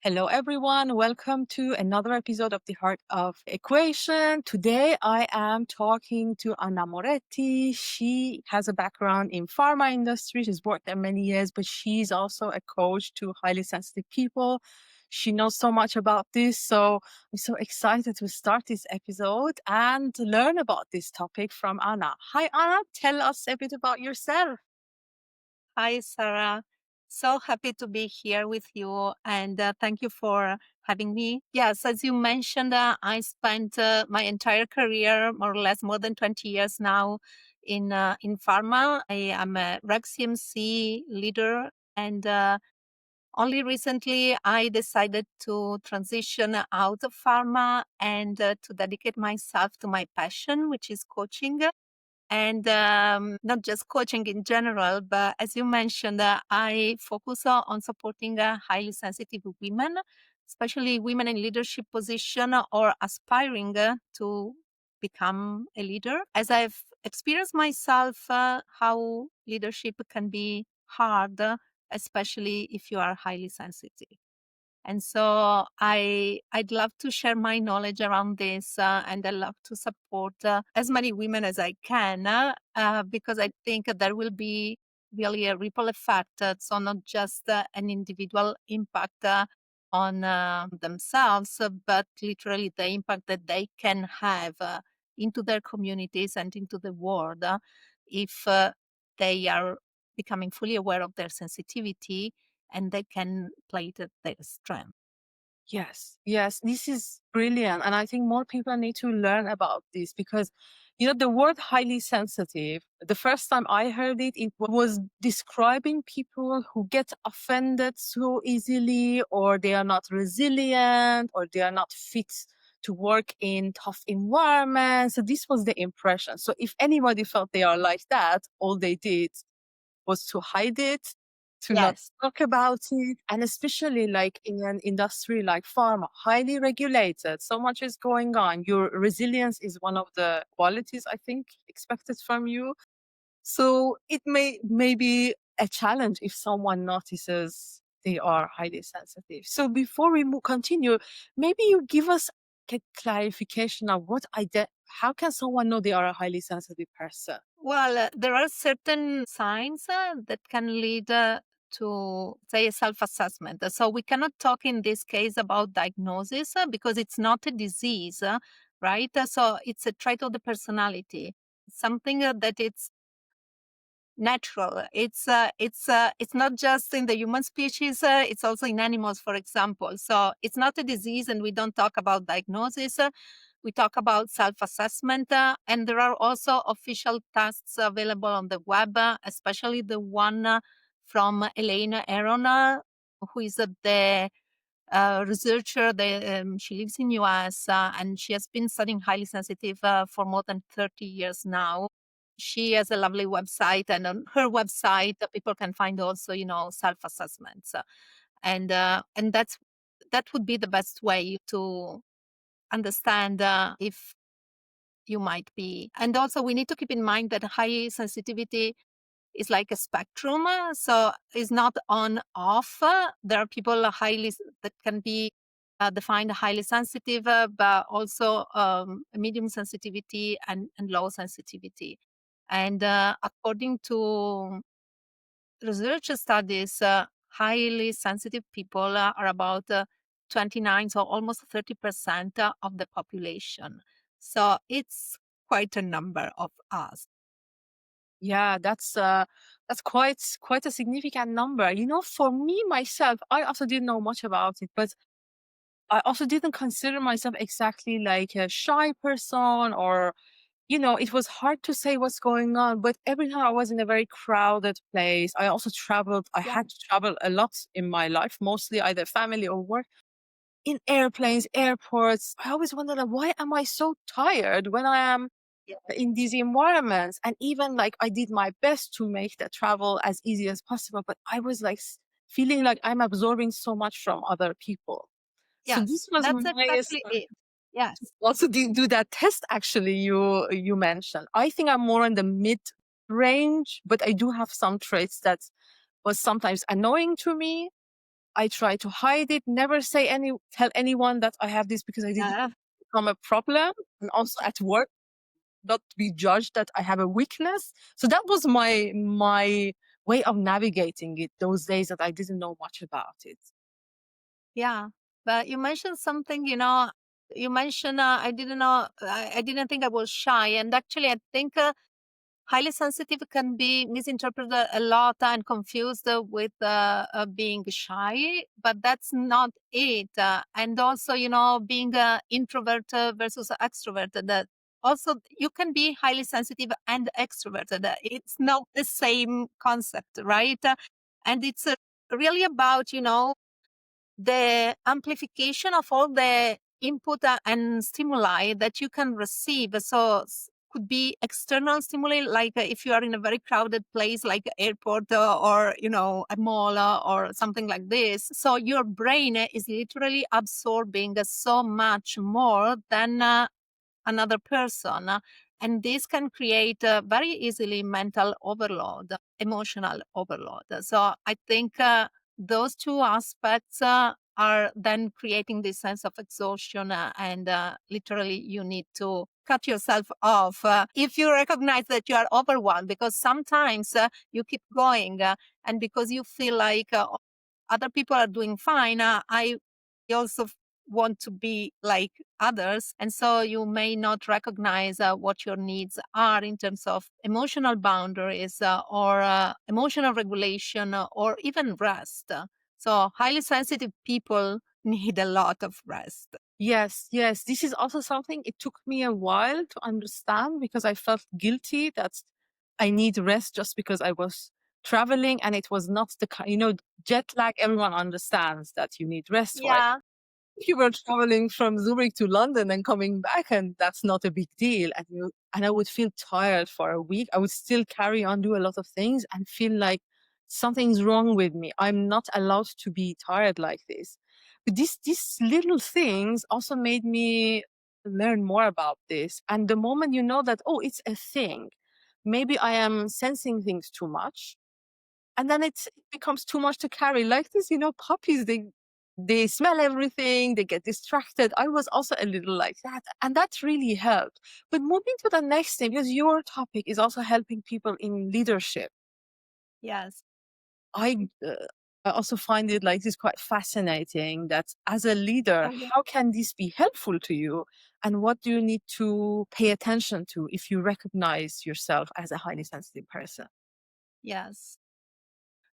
Hello, everyone. Welcome to another episode of The Heart of Equation. Today, I am talking to Anna Moretti. She has a background in pharma industry. She's worked there many years, but she's also a coach to highly sensitive people. She knows so much about this. So I'm so excited to start this episode and learn about this topic from Anna. Hi, Anna. Tell us a bit about yourself. Hi, Sara. So happy to be here with you and thank you for having me. Yes, as you mentioned, I spent my entire career, more or less more than 20 years now, in pharma. I am a Reg CMC leader, and only recently I decided to transition out of pharma and to dedicate myself to my passion, which is coaching and not just coaching in general, but as you mentioned, I focus on supporting highly sensitive women, especially women in leadership position or aspiring to become a leader. As I've experienced myself, how leadership can be hard, especially if you are highly sensitive. And so I'd love to share my knowledge around this, and I love to support as many women as I can, because I think there will be really a ripple effect. So not just an individual impact on themselves, but literally the impact that they can have into their communities and into the world if they are becoming fully aware of their sensitivity and they can play it at their strength. Yes, this is brilliant. And I think more people need to learn about this because, the word highly sensitive, the first time I heard it, it was describing people who get offended so easily, or they are not resilient, or they are not fit to work in tough environments. So this was the impression. So if anybody felt they are like that, all they did was to hide it, to not Yes. talk about it, and especially like in an industry like pharma, highly regulated, so much is going on. Your resilience is one of the qualities I think expected from you. So it may be a challenge if someone notices they are highly sensitive. So before we continue, maybe you give us a clarification of how can someone know they are a highly sensitive person? Well, there are certain signs that can lead to, say, a self assessment. So we cannot talk in this case about diagnosis because it's not a disease, right? So it's a trait of the personality, something that it's natural. It's not just in the human species, it's also in animals, for example. So it's not a disease, and we don't talk about diagnosis. We talk about self-assessment, and there are also official tests available on the web, especially the one from Elaine Aron, who is the researcher. She lives in US, and she has been studying highly sensitive for more than 30 years now. She has a lovely website, and on her website, people can find also, self-assessments, and that would be the best way to understand if you might be. And also, we need to keep in mind that high sensitivity is like a spectrum. So it's not on off. There are people that can be defined highly sensitive, but also medium sensitivity and low sensitivity. And according to research studies, highly sensitive people are about 29, so almost 30% of the population. So it's quite a number of us. Yeah, that's quite a significant number. For me myself, I also didn't know much about it, but I also didn't consider myself exactly like a shy person, or it was hard to say what's going on. But every time I was in a very crowded place, I also traveled. I Yeah. had to travel a lot in my life, mostly either family or work. In airplanes, airports, I always wondered, like, why am I so tired when I am Yeah. in these environments? And even like I did my best to make the travel as easy as possible, but I was like feeling like I'm absorbing so much from other people. So this Yes, was that's my exactly it. Yes. also do that test actually you mentioned. I think I'm more in the mid range, but I do have some traits that was sometimes annoying to me. I try to hide it, never tell anyone that I have this because I didn't Yeah. become a problem. And also at work, not be judged that I have a weakness. So that was my way of navigating it those days that I didn't know much about it. Yeah. But you mentioned something, you mentioned, I didn't know, I didn't think I was shy. And actually, I think highly sensitive can be misinterpreted a lot and confused with being shy, but that's not it. And also, being introvert versus extroverted. Also, you can be highly sensitive and extroverted. It's not the same concept, right? And it's really about, the amplification of all the input and stimuli that you can receive. So could be external stimuli, like if you are in a very crowded place, like airport or a mall or something like this. So your brain is literally absorbing so much more than another person. And this can create very easily mental overload, emotional overload. So I think those two aspects are then creating this sense of exhaustion, and literally you need to cut yourself off if you recognize that you are overwhelmed, because sometimes you keep going and because you feel like other people are doing fine, I also want to be like others. And so you may not recognize what your needs are in terms of emotional boundaries or emotional regulation or even rest. So highly sensitive people need a lot of rest. Yes, yes. This is also something it took me a while to understand because I felt guilty that I need rest just because I was traveling and it was not jet lag, everyone understands that you need rest, right? Yeah. You were traveling from Zurich to London and coming back, and that's not a big deal. And I would feel tired for a week. I would still carry on, do a lot of things, and feel like something's wrong with me. I'm not allowed to be tired like this. But these little things also made me learn more about this. And the moment you know that, oh, it's a thing, maybe I am sensing things too much, and then it becomes too much to carry. Like this, puppies, they smell everything, they get distracted. I was also a little like that, and that really helped. But moving to the next thing, because your topic is also helping people in leadership, Yes. I uh, I also find it like this quite fascinating that as a leader, Okay. how can this be helpful to you? And what do you need to pay attention to if you recognize yourself as a highly sensitive person? Yes.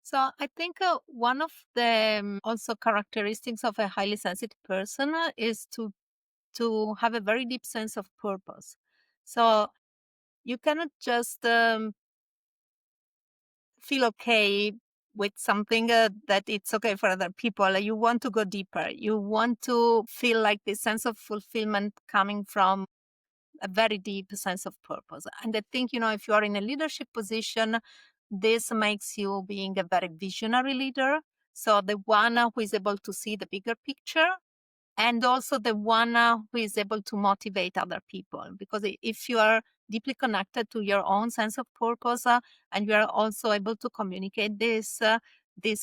So I think one of the also characteristics of a highly sensitive person is to have a very deep sense of purpose. So you cannot just feel okay with something that it's okay for other people. You want to go deeper. You want to feel like this sense of fulfillment coming from a very deep sense of purpose. And I think, if you are in a leadership position, this makes you being a very visionary leader. So the one who is able to see the bigger picture, and also the one who is able to motivate other people. Because if you are deeply connected to your own sense of purpose and you are also able to communicate this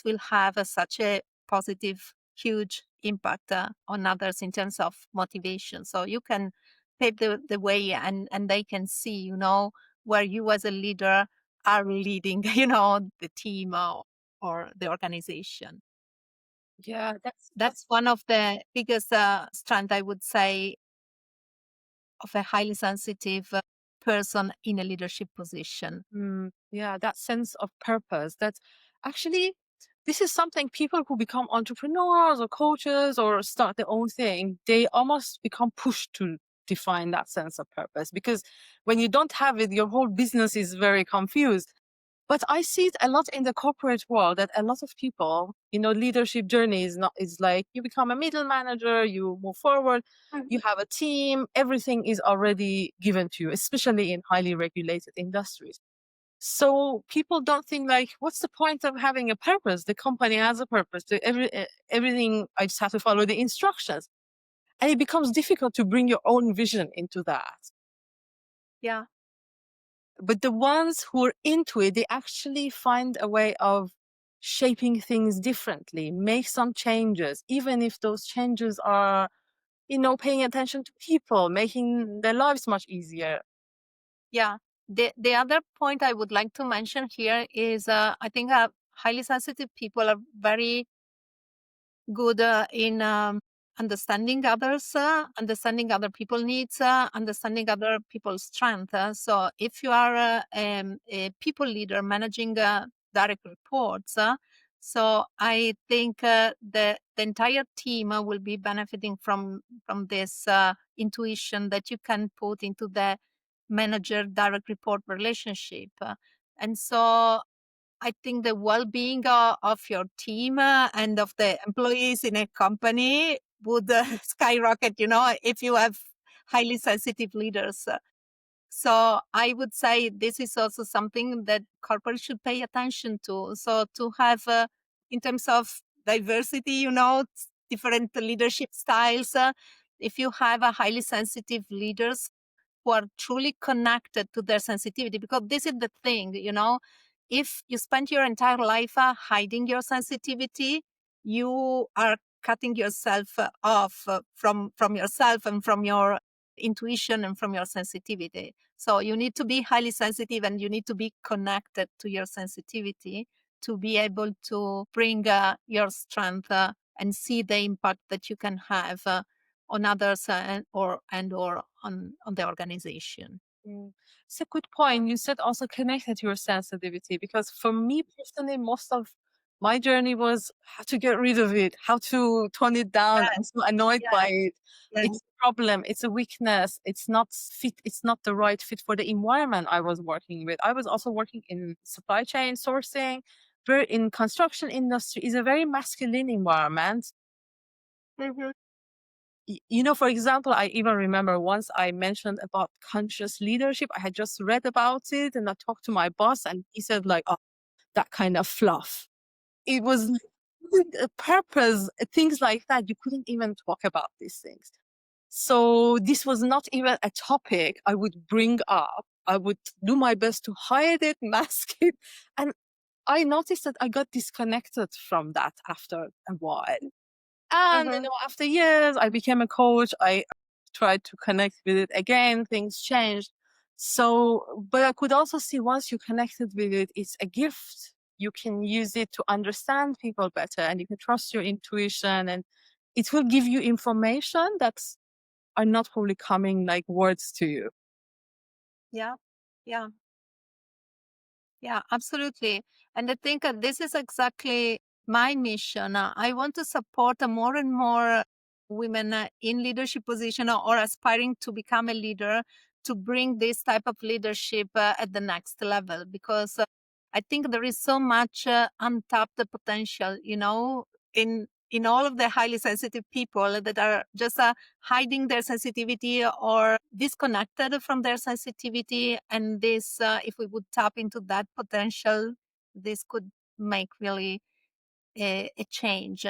will have such a positive, huge impact on others in terms of motivation. So you can pave the way, and they can see, where you as a leader are leading, the team or the organization. Yeah, That's one of the biggest strength, I would say, of a highly sensitive person in a leadership position. Yeah, that sense of purpose. That actually, this is something people who become entrepreneurs or coaches or start their own thing, they almost become pushed to define that sense of purpose because when you don't have it, your whole business is very confused. But I see it a lot in the corporate world that a lot of people, leadership journey is like you become a middle manager, you move forward, you have a team, everything is already given to you, especially in highly regulated industries. So people don't think like, what's the point of having a purpose? The company has a purpose. Everything I just have to follow the instructions, and it becomes difficult to bring your own vision into that. Yeah. But the ones who are into it, they actually find a way of shaping things differently, make some changes, even if those changes are, paying attention to people, making their lives much easier. Yeah. The other point I would like to mention here is I think highly sensitive people are very good in understanding others, understanding other people needs, understanding other people's strength. So if you are a people leader managing direct reports, so I think the entire team will be benefiting from this intuition that you can put into the manager direct report relationship. And so I think the well-being of your team and of the employees in a company would skyrocket, if you have highly sensitive leaders. So I would say this is also something that corporates should pay attention to. So to have, in terms of diversity, different leadership styles, if you have a highly sensitive leaders who are truly connected to their sensitivity, because this is the thing, if you spend your entire life hiding your sensitivity, you are cutting yourself off from yourself and from your intuition and from your sensitivity. So you need to be highly sensitive and you need to be connected to your sensitivity to be able to bring your strength and see the impact that you can have on others or on the organization. Mm. It's a good point. You said also connected to your sensitivity, because for me personally, most of my journey was how to get rid of it, how to tone it down. I'm Yes, so annoyed by yes, it. It's yes. a problem. It's a weakness. It's not fit. It's not the right fit for the environment I was working with. I was also working in supply chain sourcing. Very in construction industry is a very masculine environment. Mhm. For example, I even remember once I mentioned about conscious leadership. I had just read about it and I talked to my boss and he said like, oh, that kind of fluff. It was a purpose, things like that. You couldn't even talk about these things. So this was not even a topic I would bring up. I would do my best to hide it, mask it. And I noticed that I got disconnected from that after a while. And Mhm. after years, I became a coach. I tried to connect with it again. Things changed. So, but I could also see once you connected with it, it's a gift. You can use it to understand people better, and you can trust your intuition, and it will give you information that are not probably coming like words to you. Yeah, yeah. Yeah, absolutely. And I think this is exactly my mission. I want to support more and more women in leadership position or aspiring to become a leader to bring this type of leadership at the next level because I think there is so much untapped potential, in all of the highly sensitive people that are just hiding their sensitivity or disconnected from their sensitivity. And this, if we would tap into that potential, this could make really a change.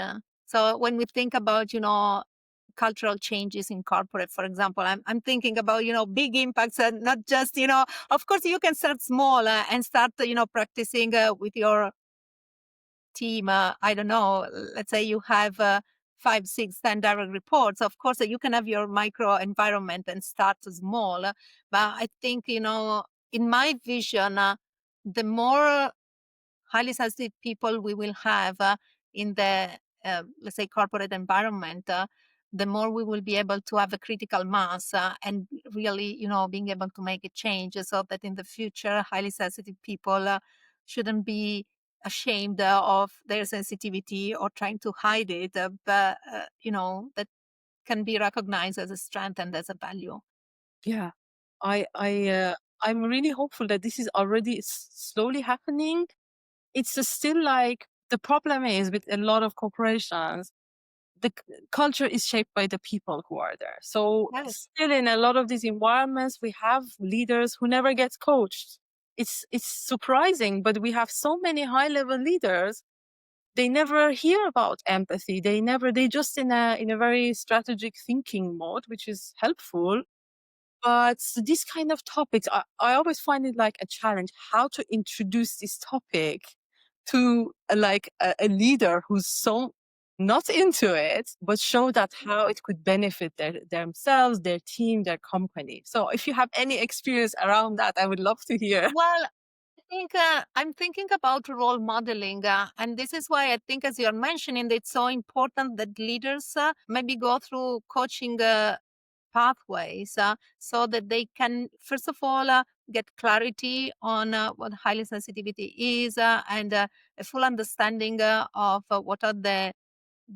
So when we think about, cultural changes in corporate, for example, I'm thinking about, big impacts and not just, of course you can start small and start, practicing with your team, I don't know, let's say you have 5, 6, 10 direct reports. Of course, you can have your micro environment and start small. But I think, in my vision, the more highly sensitive people we will have in the, let's say, corporate environment, the more we will be able to have a critical mass and really, being able to make a change so that in the future, highly sensitive people shouldn't be ashamed of their sensitivity or trying to hide it, but, that can be recognized as a strength and as a value. Yeah, I'm really hopeful that this is already slowly happening. It's still like the problem is with a lot of corporations, culture is shaped by the people who are there. So Yes. still in a lot of these environments, we have leaders who never get coached. It's surprising, but we have so many high level leaders. They never hear about empathy. They just in a very strategic thinking mode, which is helpful. But these kind of topics, I always find it like a challenge how to introduce this topic to like a leader who's so not into it, but show that how it could benefit themselves, their team, their company. So if you have any experience around that, I would love to hear. Well, I'm thinking about role modeling, and this is why I think, as you're mentioning, it's so important that leaders maybe go through coaching pathways so that they can, first of all, get clarity on what highly sensitivity is and a full understanding of what are the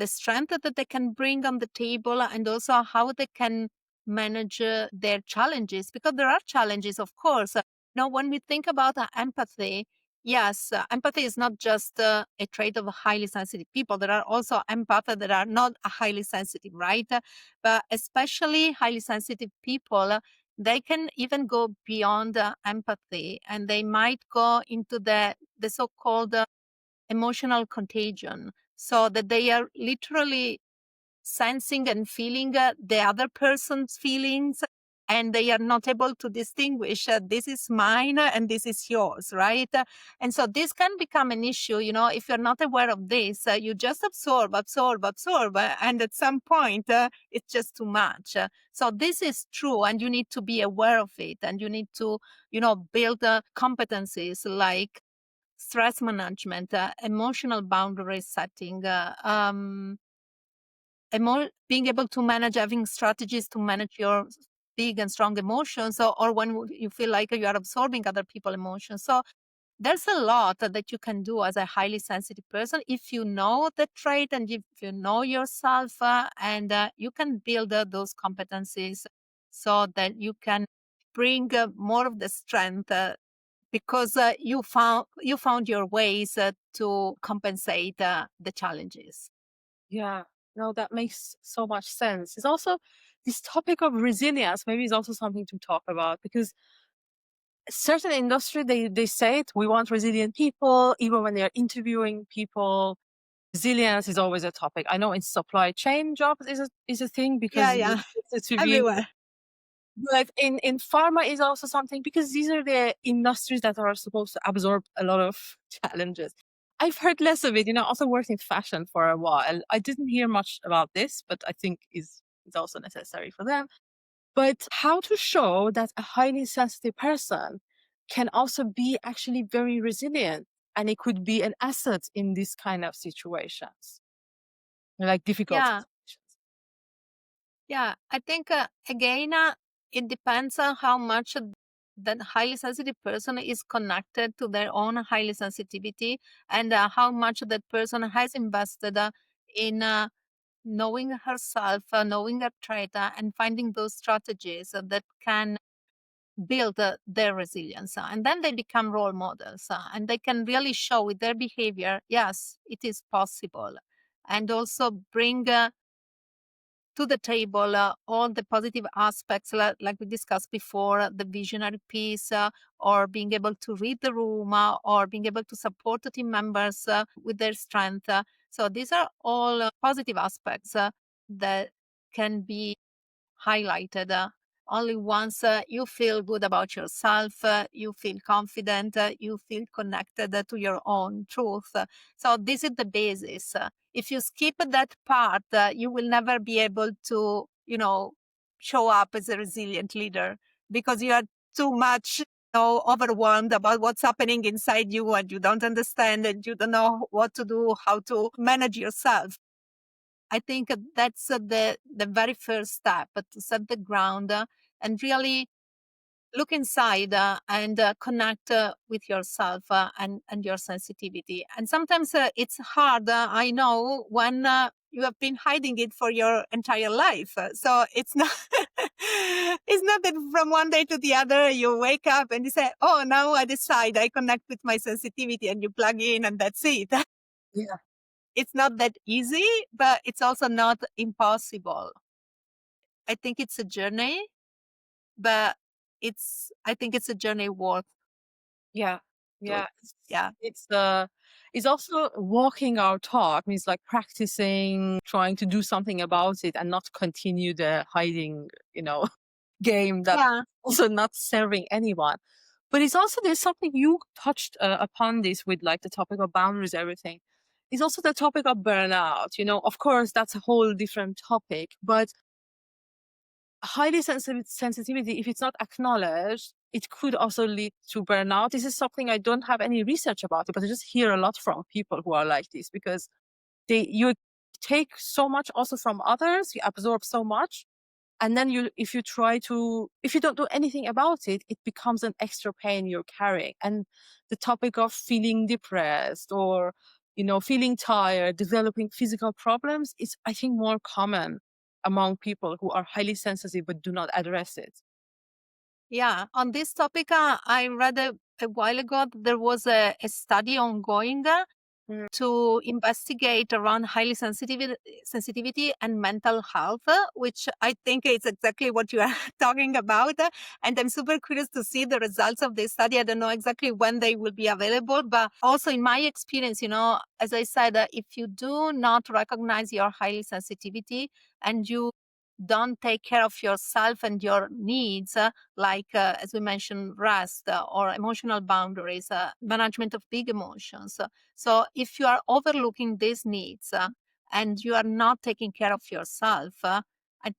strength that they can bring on the table and also how they can manage their challenges, because there are challenges, of course. Now, when we think about empathy, yes, empathy is not just a trait of highly sensitive people. There are also empaths that are not highly sensitive, right? But especially highly sensitive people, they can even go beyond empathy, and they might go into the so-called emotional contagion, so that they are literally sensing and feeling the other person's feelings, and they are not able to distinguish this is mine and this is yours, right? And so this can become an issue, if you're not aware of this. You just absorb, and at some point it's just too much. So this is true, and you need to be aware of it, and you need to build competencies like stress management, emotional boundary setting, being able to manage, having strategies to manage your big and strong emotions, or when you feel like you are absorbing other people's emotions. So there's a lot that you can do as a highly sensitive person if you know the trait and if you know yourself, and you can build those competencies so that you can bring more of the strength because you found your ways to compensate the challenges. Yeah, no, that makes so much sense. It's also this topic of resilience, maybe is also something to talk about because certain industry they say it, we want resilient people, even when they're interviewing people. Resilience is always a topic. I know in supply chain jobs is a thing Yeah, because you yeah, want it to be, everywhere. but in pharma is also something because these are the industries that are supposed to absorb a lot of challenges. I've heard less of it. Also worked in fashion for a while. I didn't hear much about this, but I think is also necessary for them. But how to show that a highly sensitive person can also be actually very resilient and it could be an asset in this kind of situations, like difficult Yeah, situations. yeah. I think again, it depends on how much that highly sensitive person is connected to their own highly sensitivity, and how much that person has invested in knowing herself, knowing her trait, and finding those strategies that can build their resilience. And then they become role models, and they can really show with their behavior, yes, it is possible. And also bring to the table all the positive aspects, like we discussed before, the visionary piece, or being able to read the room, or being able to support the team members with their strength. So these are all positive aspects that can be highlighted. Only once you feel good about yourself, you feel confident, you feel connected to your own truth. So this is the basis. If you skip that part, you will never be able to, show up as a resilient leader because you are too much, overwhelmed about what's happening inside you, and you don't understand, and you don't know what to do, how to manage yourself. I think that's the very first step, to set the ground and really look inside and connect with yourself and your sensitivity. And sometimes it's hard, I know, when you have been hiding it for your entire life. So it's not it's not that from one day to the other you wake up and you say, "Oh, now I decide I connect with my sensitivity," and you plug in and that's it. Yeah. It's not that easy, but it's also not impossible. I think it's a journey, but I think it's a journey worth Yeah. to, Yeah. yeah. It's also walking our talk means like practicing, trying to do something about it and not continue the hiding, game that Yeah. also not serving anyone. But it's also, there's something you touched upon this with like the topic of boundaries, everything. It's also the topic of burnout. Of course, that's a whole different topic, but highly sensitivity, if it's not acknowledged, it could also lead to burnout. This is something I don't have any research about it, but I just hear a lot from people who are like this, because you take so much also from others, you absorb so much, and then if you don't do anything about it, it becomes an extra pain you're carrying. And the topic of feeling depressed, or feeling tired, developing physical problems, is, I think, more common among people who are highly sensitive but do not address it. Yeah, on this topic, I read a while ago that there was a study ongoing Mm. to investigate around highly sensitivity and mental health, which I think is exactly what you are talking about. And I'm super curious to see the results of this study. I don't know exactly when they will be available, but also in my experience, as I said, if you do not recognize your highly sensitivity and you don't take care of yourself and your needs, like, as we mentioned, rest or emotional boundaries, management of big emotions. So if you are overlooking these needs and you are not taking care of yourself, I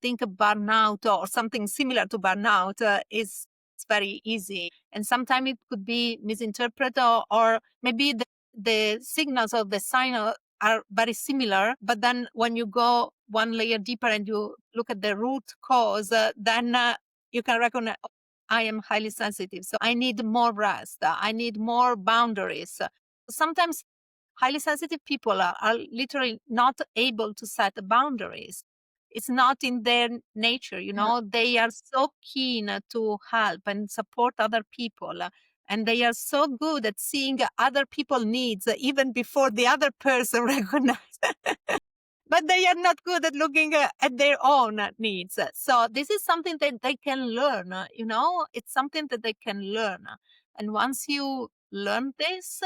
think a burnout or something similar to burnout is it's very easy. And sometimes it could be misinterpreted, or maybe the signals of the sign are very similar. But then when you go one layer deeper and you look at the root cause, then you can recognize, "Oh, I am highly sensitive. So I need more rest. I need more boundaries." Sometimes highly sensitive people are literally not able to set boundaries. It's not in their nature, Yeah. they are so keen to help and support other people. And they are so good at seeing other people's needs even before the other person recognizes. But they are not good at looking at their own needs. So this is something that they can learn, it's something that they can learn. And once you learn this,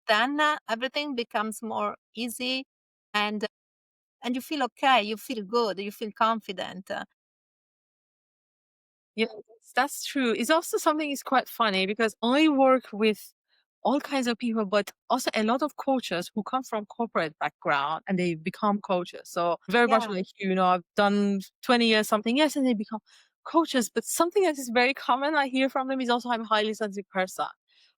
then everything becomes more easy, and and you feel okay, you feel good, you feel confident. Yeah, that's true. It's also something is quite funny, because I work with all kinds of people, but also a lot of coaches who come from corporate background and they become coaches. So very much Yeah, like I've done 20 years something, yes, and they become coaches. But something that is very common I hear from them is also, I'm a highly sensitive person.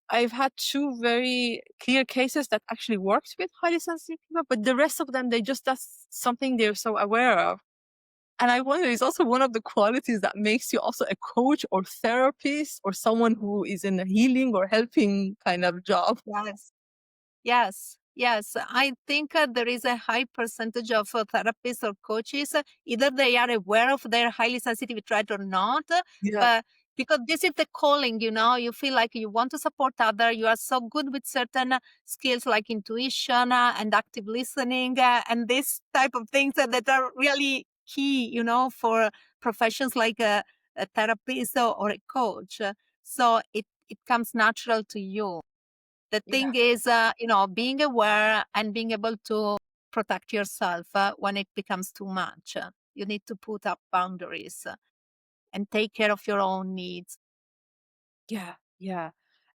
I've had two very clear cases that actually worked with highly sensitive people, but the rest of them, that's something they're so aware of. And I wonder, it's also one of the qualities that makes you also a coach or therapist or someone who is in a healing or helping kind of job. yes. Yes, yes. I think there is a high percentage of therapists or coaches, either they are aware of their highly sensitive trait or not, Yeah. but because this is the calling, you feel like you want to support other, you are so good with certain skills like intuition and active listening and this type of things that are really key, for professions like a therapist or a coach. So it comes natural to you. The Yeah. thing is, being aware and being able to protect yourself when it becomes too much. You need to put up boundaries and take care of your own needs. Yeah. Yeah.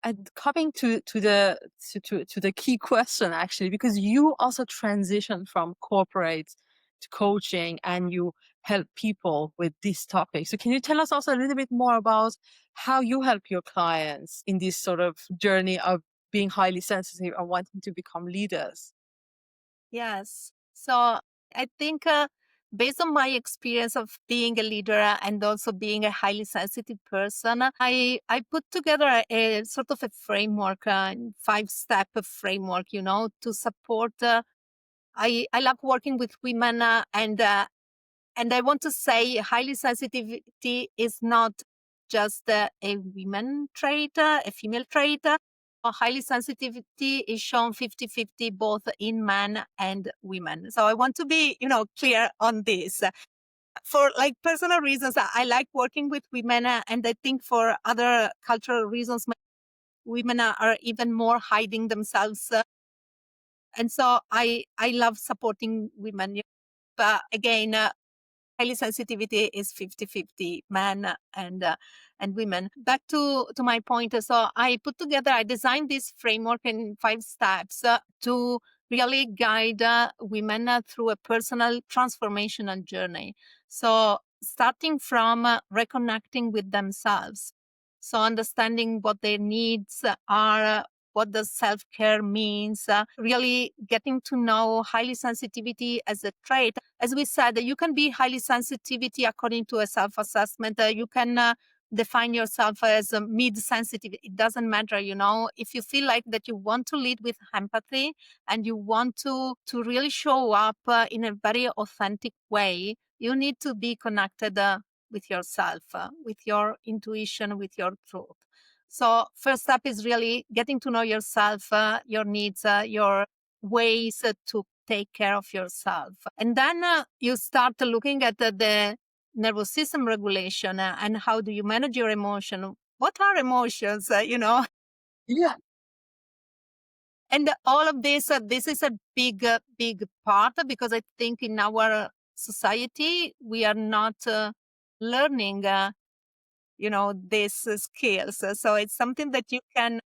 And coming to the key question, actually, because you also transition from corporate to coaching and you help people with this topic. So can you tell us also a little bit more about how you help your clients in this sort of journey of being highly sensitive and wanting to become leaders? Yes. So I think based on my experience of being a leader and also being a highly sensitive person, I put together a sort of a framework, 5-step framework, to support. I love working with women and I want to say highly sensitivity is not just a women trait, a female trait. Highly sensitivity is shown 50-50 both in men and women. So I want to be, clear on this. For like personal reasons, I like working with women, and I think for other cultural reasons, women are even more hiding themselves. And so I love supporting women. But again, highly sensitivity is 50-50 men and and women. Back to my point. So I designed this framework in 5 steps to really guide women through a personal transformational journey. So starting from reconnecting with themselves. So understanding what their needs are, what does self-care means, really getting to know highly sensitivity as a trait. As we said, you can be highly sensitivity according to a self-assessment. You can define yourself as mid-sensitive. It doesn't matter, if you feel like that you want to lead with empathy and you want to really show up in a very authentic way, you need to be connected with yourself, with your intuition, with your truth. So first step is really getting to know yourself, your needs, your ways to take care of yourself. And then you start looking at the nervous system regulation and how do you manage your emotion. What are emotions, Yeah. And all of this is a big part because I think in our society, we are not learning, these skills. So it's something that you can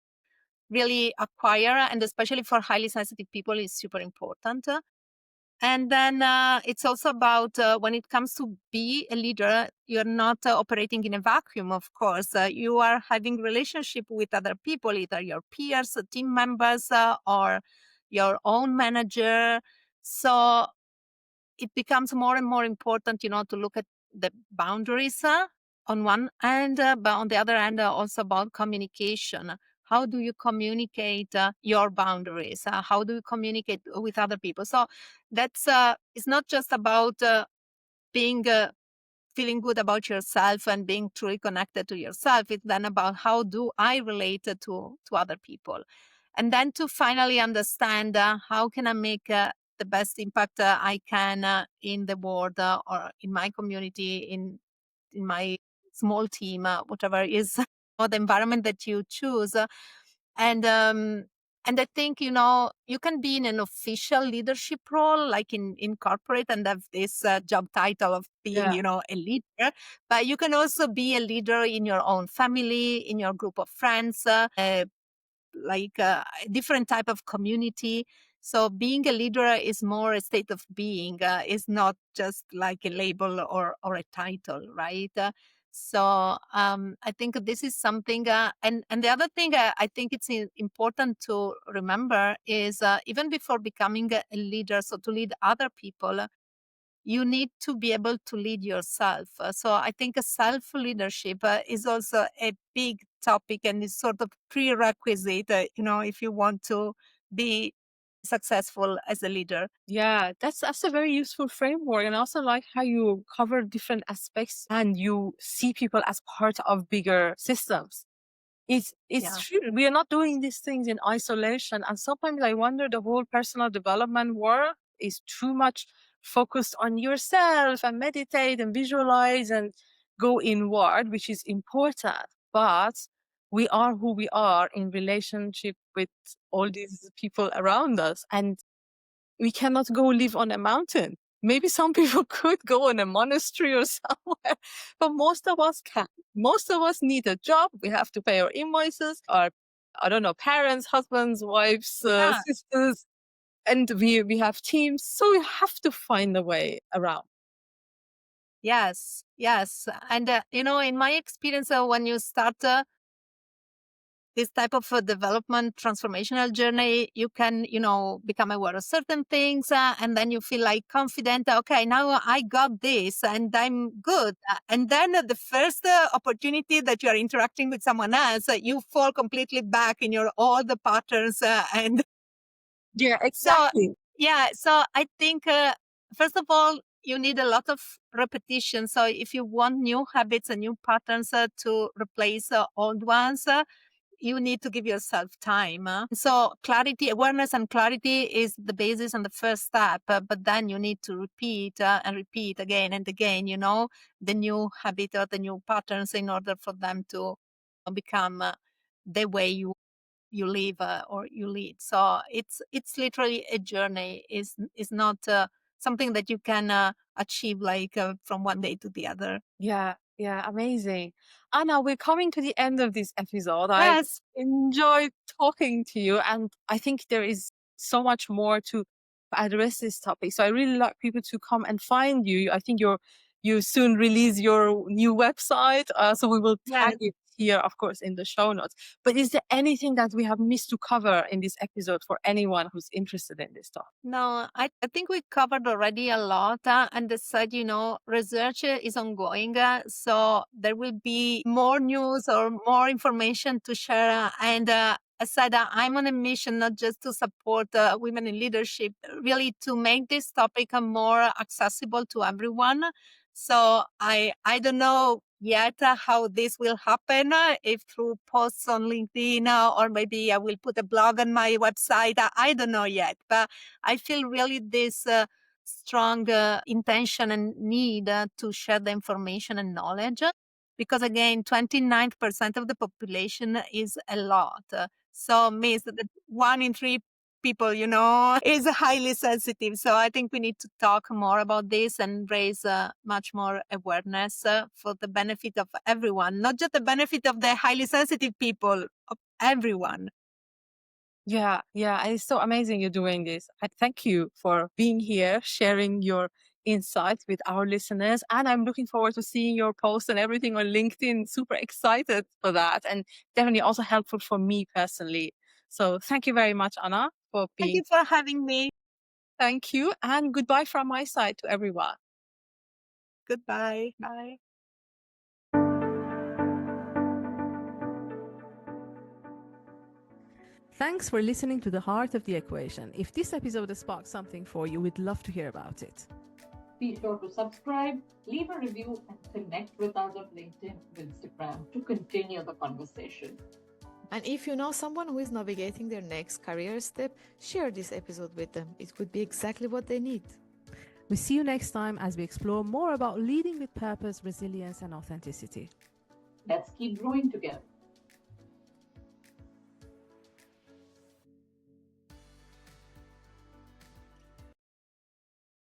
really acquire, and especially for highly sensitive people is super important. And then it's also about when it comes to be a leader, you're not operating in a vacuum, of course. You are having relationship with other people, either your peers, team members, or your own manager. So it becomes more and more important, to look at the boundaries on one end, but on the other end, also about communication. How do you communicate your boundaries? How do you communicate with other people? So that's it's not just about being feeling good about yourself and being truly connected to yourself. It's then about how do I relate to other people, and then to finally understand how can I make the best impact I can in the world or in my community, in my small team, whatever is or the environment that you choose. And and I think, you can be in an official leadership role, like in corporate, and have this job title of being, Yeah. a leader. But you can also be a leader in your own family, in your group of friends, like a different type of community. So being a leader is more a state of being, is not just like a label or a title, right? I think this is something, and the other thing I think it's important to remember is even before becoming a leader, so to lead other people, you need to be able to lead yourself. So I think a self leadership is also a big topic and is sort of prerequisite, if you want to be successful as a leader. Yeah, that's a very useful framework. And I also like how you cover different aspects and you see people as part of bigger systems. It's Yeah. true. We are not doing these things in isolation. And sometimes I wonder the whole personal development work is too much focused on yourself and meditate and visualize and go inward, which is important. But we are who we are in relationship with all these people around us. And we cannot go live on a mountain. Maybe some people could go in a monastery or somewhere, but most of us can't. Most of us need a job. We have to pay our invoices, our, I don't know, parents, husbands, wives, Yeah. sisters, and we have teams. So we have to find a way around. Yes. Yes. And, in my experience, when you start this type of development transformational journey, you can become aware of certain things, and then you feel like confident. Okay, now I got this and I'm good. And then the first opportunity that you are interacting with someone else, you fall completely back in your all the patterns, and Yeah, so exactly. yeah. So I think first of all, you need a lot of repetition. So if you want new habits and new patterns to replace old ones, you need to give yourself time. So clarity, awareness and clarity is the basis and the first step. But then you need to repeat and repeat again and again, the new habit or the new patterns in order for them to become the way you live or you lead. So it's literally a journey. Is not something that you can achieve like from one day to the other. Yeah, Yeah, amazing. Anna, we're coming to the end of this episode. I Yes. enjoyed talking to you, and I think there is so much more to address this topic. So I really like people to come and find you. I think you soon release your new website, so we will tag Yes. it here, of course, in the show notes. But is there anything that we have missed to cover in this episode for anyone who's interested in this topic? No, I think we covered already a lot. And as said, research is ongoing. So there will be more news or more information to share. And as said, I'm on a mission not just to support women in leadership, really to make this topic more accessible to everyone. So I don't know yet how this will happen, if through posts on LinkedIn, or maybe I will put a blog on my website. I don't know yet, but I feel really this strong intention and need to share the information and knowledge, because again, 29% of the population is a lot. So means that 1 in 3 people, is highly sensitive. So I think we need to talk more about this and raise much more awareness for the benefit of everyone, not just the benefit of the highly sensitive people, of everyone. Yeah, and it's so amazing you're doing this. I thank you for being here, sharing your insights with our listeners. And I'm looking forward to seeing your posts and everything on LinkedIn. Super excited for that. And definitely also helpful for me personally. So thank you very much, Anna, for Thank being. you for having me. Thank you. And goodbye from my side to everyone. Goodbye. Bye. Thanks for listening to The Heart of the Equation. If this episode sparked something for you, we'd love to hear about it. Be sure to subscribe, leave a review, and connect with us on LinkedIn and Instagram to continue the conversation. And if you know someone who is navigating their next career step, share this episode with them. It could be exactly what they need. We'll see you next time as we explore more about leading with purpose, resilience, and authenticity. Let's keep growing together.